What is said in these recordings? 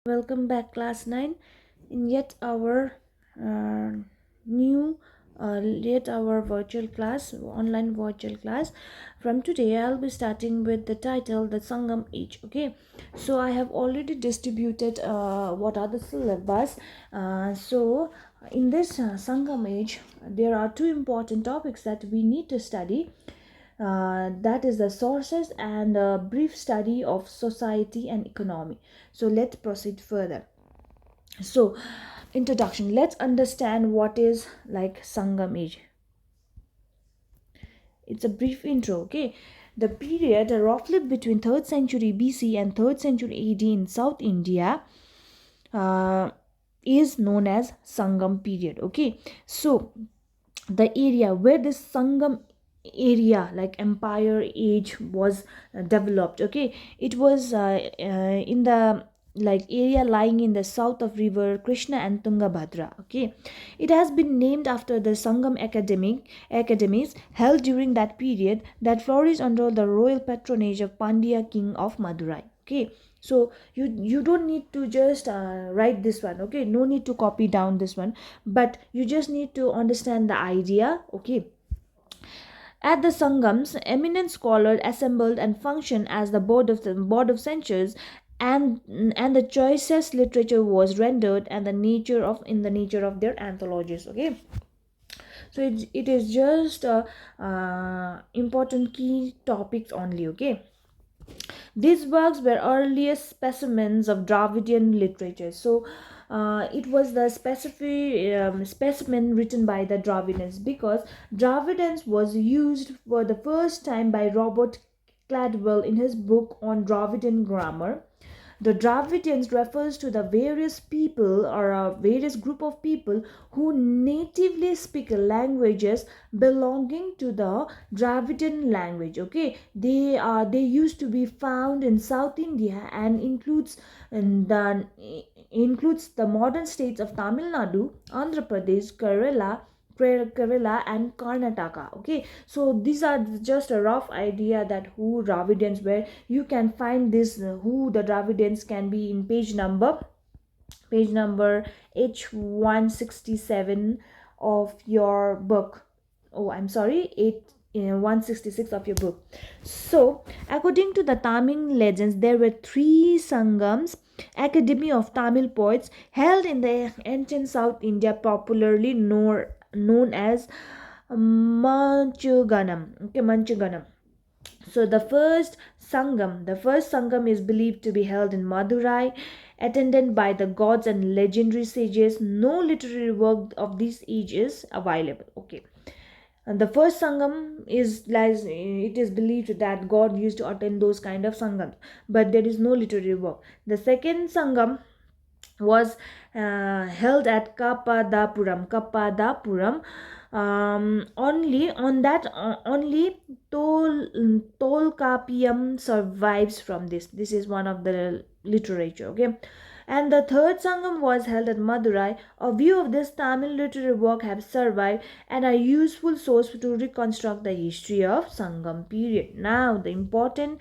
Welcome back, class 9, in uh, new, yet our virtual class, online virtual class. From today, I'll be starting with the title, The Sangam Age. Okay, so I have already distributed what are the syllabus. In this Sangam Age, there are two important topics that we need to study, that is the sources and a brief study of society and economy. So let's proceed further. So, introduction, let's understand what is like Sangam age. It's a brief intro. Okay, the period roughly between 3rd century BC and 3rd century AD in South India uh, is known as Sangam period. Okay, so the area where this Sangam area like empire age was developed. Okay, it was in the like area lying in the south of river Krishna and Tungabhadra. Okay, it has been named after the Sangam academies held during that period that flourished under the royal patronage of Pandya king of Madurai. Okay, so you don't need to just write this one. Okay, no need to copy down this one, but you just need to understand the idea. Okay, at the Sangams, eminent scholars assembled and functioned as the board of censors, and the choicest literature was rendered and the nature of in the nature of their anthologies. Okay, so it is just important key topics only. Okay, these works were earliest specimens of Dravidian literature. So it was the specific specimen written by the Dravidians, because Dravidians was used for the first time by Robert Cladwell in his book on Dravidian grammar. The Dravidians refers to the various people or a various group of people who natively speak languages belonging to the Dravidian language. Okay, they used to be found in South India and includes the modern states of Tamil Nadu, Andhra Pradesh, Kerala and Karnataka. Okay, so these are just a rough idea that who Dravidians were. You can find this who the Dravidians can be in page number H167 of your book. Oh, I'm sorry, 166 of your book. So, according to the Tamil legends, there were three Sangams, Academy of Tamil Poets, held in the ancient South India, popularly known as Manchuganam. Okay, Manchuganam. So the first Sangam is believed to be held in Madurai, attended by the gods and legendary sages. No literary work of this age is available. Okay. And the first Sangam is lies it is believed that God used to attend those kind of Sangams, but there is no literary work. The second Sangam was held at Kapadapuram. Only on that only Tolkapiam survives from this. This is one of the literature. Okay, and the third Sangam was held at Madurai. A view of this Tamil literary work have survived and are useful source to reconstruct the history of Sangam period. Now the important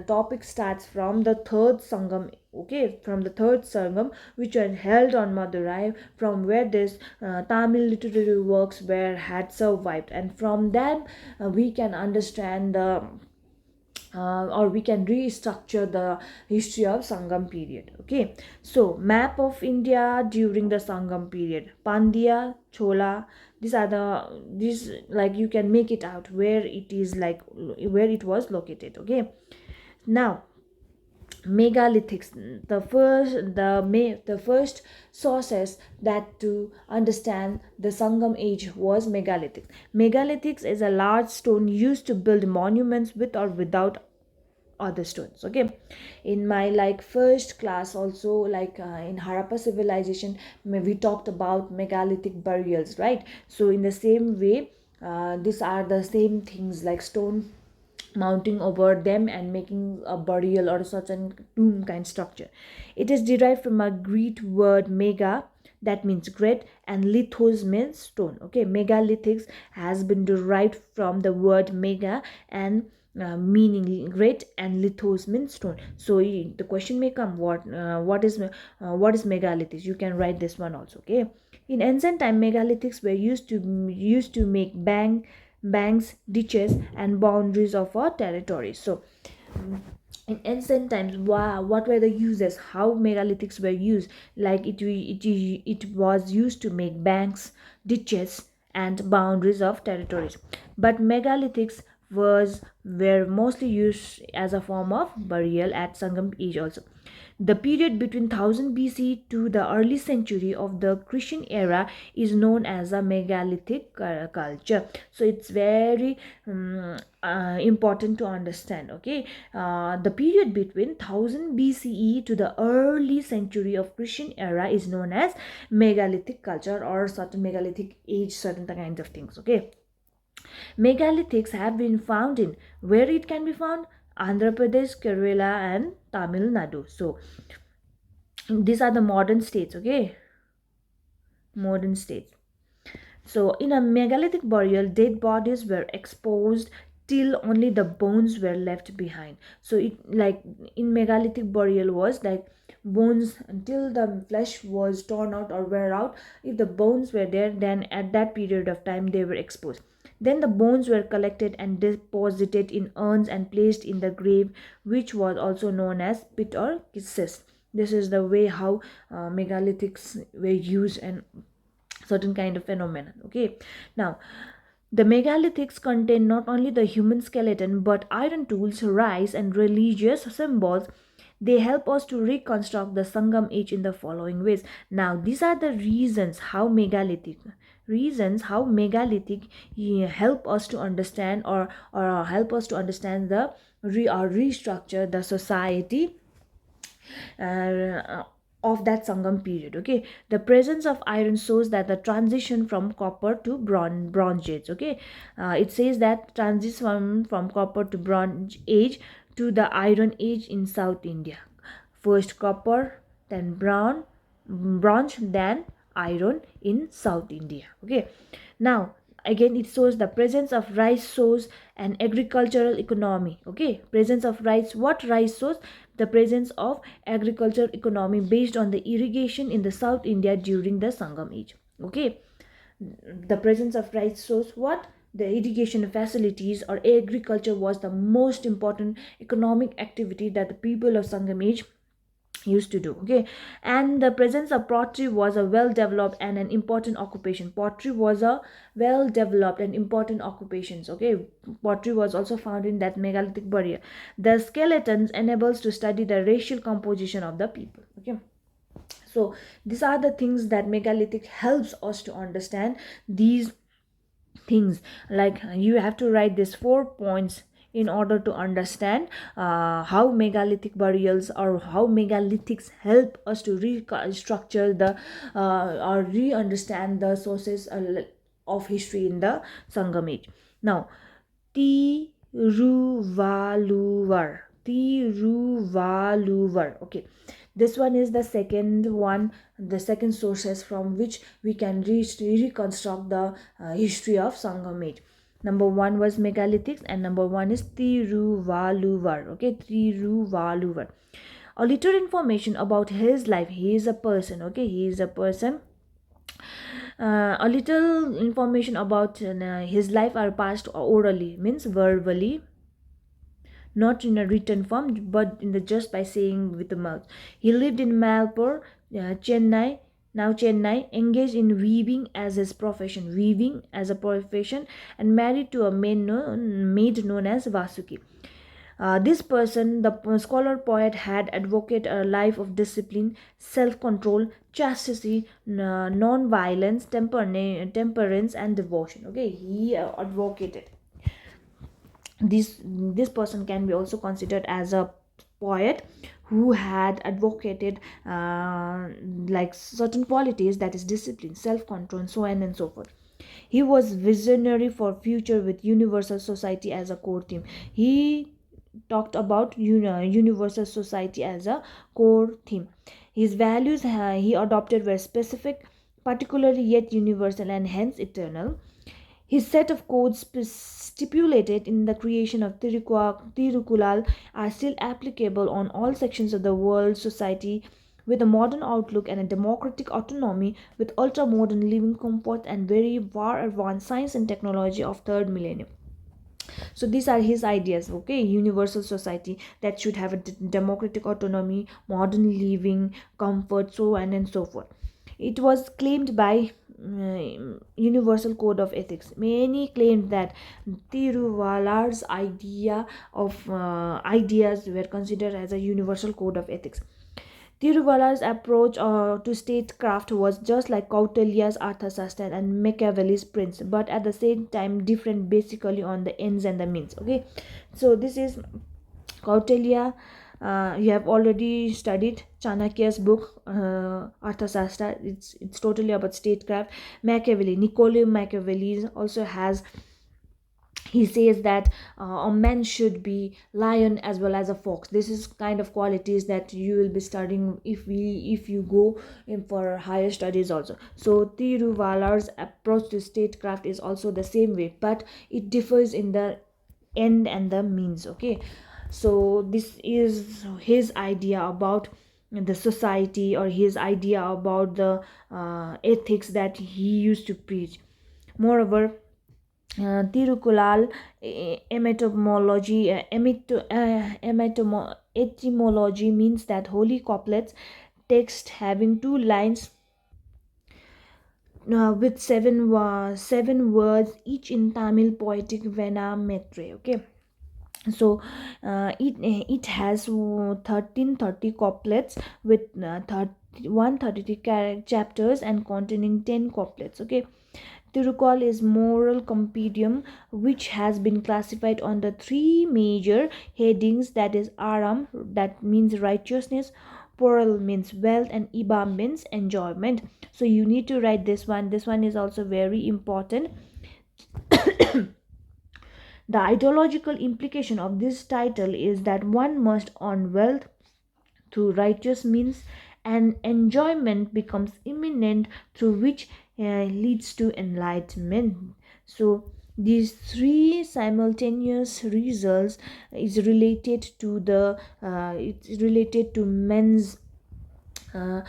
topic starts from the third Sangam. Okay, from the third Sangam, which was held on Madurai, from where this Tamil literary works were had survived, and from that we can understand the or we can restructure the history of Sangam period. Okay, so map of India during the Sangam period, Pandya, Chola, these like you can make it out where it is like where it was located. Okay, now megalithics, the first sources that to understand the Sangam age was megalithics is a large stone used to build monuments with or without other stones. Okay, in my like first class also, like in Harappa civilization, we talked about megalithic burials, right? So in the same way, these are the same things like stone mounting over them and making a burial or such a tomb kind structure. It is derived from a Greek word mega, that means great, and lithos means stone. Okay, megalithics has been derived from the word mega, and meaning great, and lithos means stone. So the question may come, what is megalithics? You can write this one also. Okay, in ancient time, megalithics were used to make banks, ditches, and boundaries of our territories. So in ancient times, what were the uses, how megalithics were used? Like it was used to make banks, ditches, and boundaries of territories. But megalithics were mostly used as a form of burial at Sangam age also. The period between 1000 BC to the early century of the Christian era is known as a megalithic culture. So it's very important to understand. Okay, the period between 1000 BCE to the early century of Christian era is known as megalithic culture, or certain megalithic age, certain kinds of things. Okay, megalithics have been found in, where it can be found, Andhra Pradesh, Kerala, and Tamil Nadu. So these are the modern states. Okay, modern states. So in a megalithic burial, dead bodies were exposed till only the bones were left behind. So it, like in megalithic burial, was like bones until the flesh was torn out or wear out. If the bones were there, then at that period of time they were exposed. Then the bones were collected and deposited in urns and placed in the grave, which was also known as pit or cist. This is the way how megalithics were used, and certain kind of phenomenon. Okay, now the megalithics contain not only the human skeleton but iron tools, rice, and religious symbols. They help us to reconstruct the Sangam age in the following ways. Now these are the reasons how megalithic help us to understand, or help us to understand the or restructure the society uh, of that Sangam period. Okay, the presence of iron shows that the transition from copper to bronze age. Okay, it says that transition from copper to bronze age to the iron age in South India. First copper, then bronze, then iron in South India. Okay, now again it shows the presence of rice shows an agricultural economy. Okay, presence of rice, what rice shows? The presence of agricultural economy based on the irrigation in the South India during the Sangam age. Okay, the presence of rice shows what? The irrigation facilities or agriculture was the most important economic activity that the people of Sangam age used to do. Okay, and the presence of pottery was a well developed and an important occupation. Pottery was a well developed and important occupations. Okay, pottery was also found in that megalithic burial. The skeletons enables to study the racial composition of the people. Okay, so these are the things that megalithic helps us to understand these things. Like you have to write these 4 points in order to understand how megalithic burials or how megalithics help us to restructure the or re-understand the sources of history in the Sangam age. Now, Tiruvaluvar. Okay, this one is the second one, the second sources from which we can reconstruct the history of Sangam age. Number one was megalithics, and number one is Tiruvaluvar. Okay, Tiruvaluvar. A little information about his life. He is a person. Okay, he is a person. A little information about his life are passed orally, means verbally, not in a written form, but in the just by saying with the mouth. He lived in Malpur, Chennai, now Chennai, engaged in weaving as a profession, and married to a maid known as Vasuki. This person, the scholar poet, had advocated a life of discipline, self-control, chastity, non-violence, temperance, and devotion. Okay, he advocated. This person can be also considered as a poet who had advocated like certain qualities, that is discipline, self-control, and so on and so forth. He was visionary for future with universal society as a core theme. He talked about universal society as a core theme. His values he adopted were specific, particularly yet universal, and hence eternal. His set of codes stipulated in the creation of Tirukulal are still applicable on all sections of the world society with a modern outlook and a democratic autonomy with ultra-modern living comfort and very far advanced science and technology of third millennium. So these are his ideas, okay? Universal society that should have a democratic autonomy, modern living comfort, so on and so forth. It was claimed by universal code of ethics. Many claimed that Tiruvalar's ideas were considered as a universal code of ethics. Tiruvalar's approach to statecraft was just like Kautilya's Arthashastra and Machiavelli's Prince, but at the same time different basically on the ends and the means. Okay, so this is Kautilya. You have already studied Chanakya's book Arthashastra. It's totally about statecraft. Machiavelli, Niccolo Machiavelli also has, he says that a man should be lion as well as a fox. This is kind of qualities that you will be studying if you go in for higher studies also. So Tiruvalar's approach to statecraft is also the same way, but it differs in the end and the means. Okay, so this is his idea about the society, or his idea about the ethics that he used to preach. Moreover, Tirukulal etymology means that holy couplets, text having two lines with seven words each in Tamil poetic vena metre. Okay, so it has 1330 couplets with 133 chapters and containing 10 couplets. Okay, Tirukal is moral compendium which has been classified under three major headings, that is Aram, that means righteousness, Poral means wealth, and Iba means enjoyment. So you need to write this one. This one is also very important. The ideological implication of this title is that one must earn wealth through righteous means, and enjoyment becomes imminent through which leads to enlightenment. So these three simultaneous results is related to the it's related to men's uh,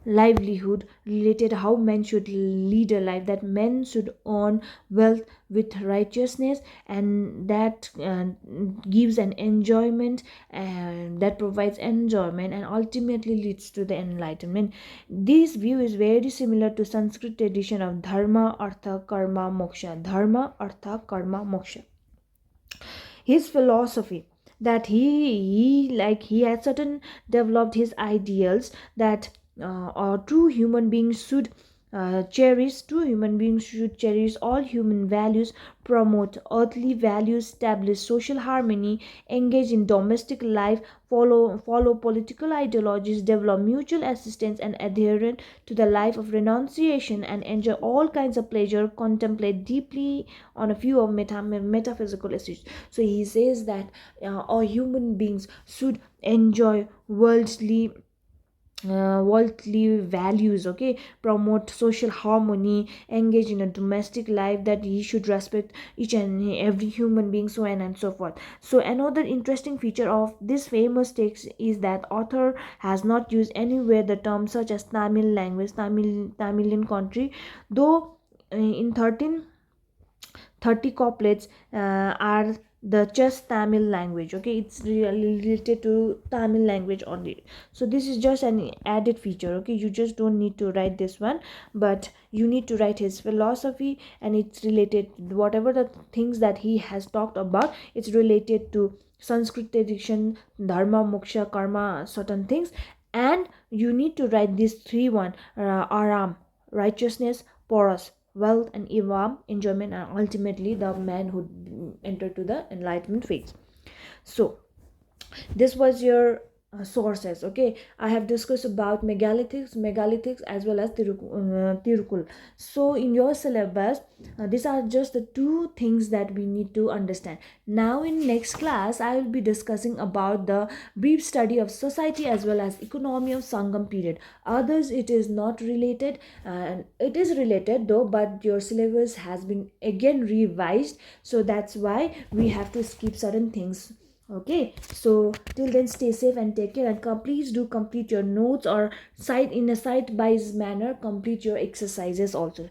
livelihood, related how men should lead a life, that men should earn wealth with righteousness, and that gives an enjoyment, and that provides enjoyment and ultimately leads to the enlightenment. This view is very similar to Sanskrit tradition of dharma artha karma moksha. Dharma artha karma moksha, his philosophy, that he had certain developed his ideals that true human beings should true human beings should cherish all human values, promote earthly values, establish social harmony, engage in domestic life, follow political ideologies, develop mutual assistance, and adhere to the life of renunciation, and enjoy all kinds of pleasure, contemplate deeply on a few of metaphysical issues. So he says that all human beings should enjoy worldly values. Okay, promote social harmony, engage in a domestic life, that he should respect each and every human being, so on and so forth. So another interesting feature of this famous text is that author has not used anywhere the term such as Tamil language, Tamilian country, though in 1330 couplets are the just Tamil language. Okay, it's really related to Tamil language only. So this is just an added feature. Okay, you just don't need to write this one, but you need to write his philosophy, and it's related, whatever the things that he has talked about, it's related to Sanskrit tradition, dharma moksha karma, certain things. And you need to write these three one, aram, righteousness, porous, wealth, and ivam, enjoyment, and ultimately the man who entered to the enlightenment phase. So this was your sources. Okay, I have discussed about megalithics as well as tirukul. So in your syllabus, these are just the two things that we need to understand. Now in next class I will be discussing about the brief study of society as well as economy of Sangam period. Others it is not related, and it is related though, but your syllabus has been again revised, so that's why we have to skip certain things. Okay, so till then stay safe and take care, and please do complete your notes, or side in a site by manner complete your exercises also.